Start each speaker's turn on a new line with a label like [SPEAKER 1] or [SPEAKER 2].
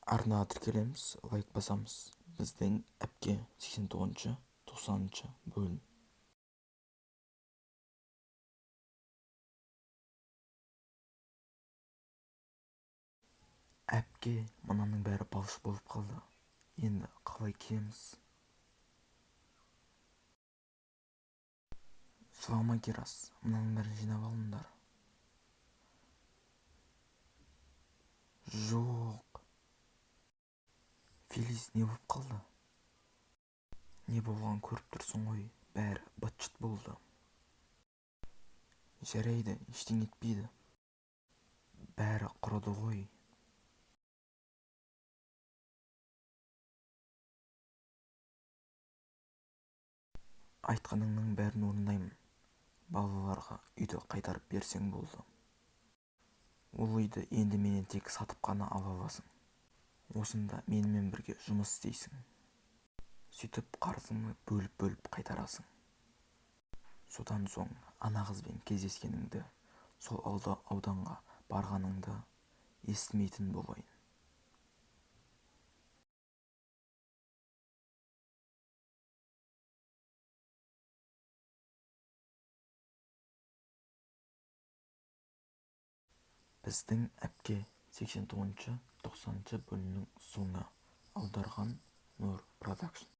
[SPEAKER 1] арнаға тіркелеміз, лайк басамыз. Біздің әпке 89-90 бөлім. Әпке, мынаның бәрі балыш болып қалды. Енді қалай киеміз? Жылама Керас, мынаның бәрін жинап алыңдар. Жоқ. Фелис, не болып қалды? Не болған көріп тұрсың ғой, бәрі быт-шыт болды. Жарайды, ештеңе етпейді. Бәрі құрыды ғой. Айтқаныңның бәрін орындаймын. Балаларға үйді қайтарып берсең болды. Ол үйді енді менен тек сатып қана ала аласың. Осында менімен бірге жұмыс істейсің. Сөйтіп қарызыңды бөліп қайтарасың. Содан соң ана қызбен кездескеніңді, сол ауданға барғаныңды естімейтін болайын. Біздің әпке 89-90 бөлімнің соңы. Аударған Нұр Продакшн.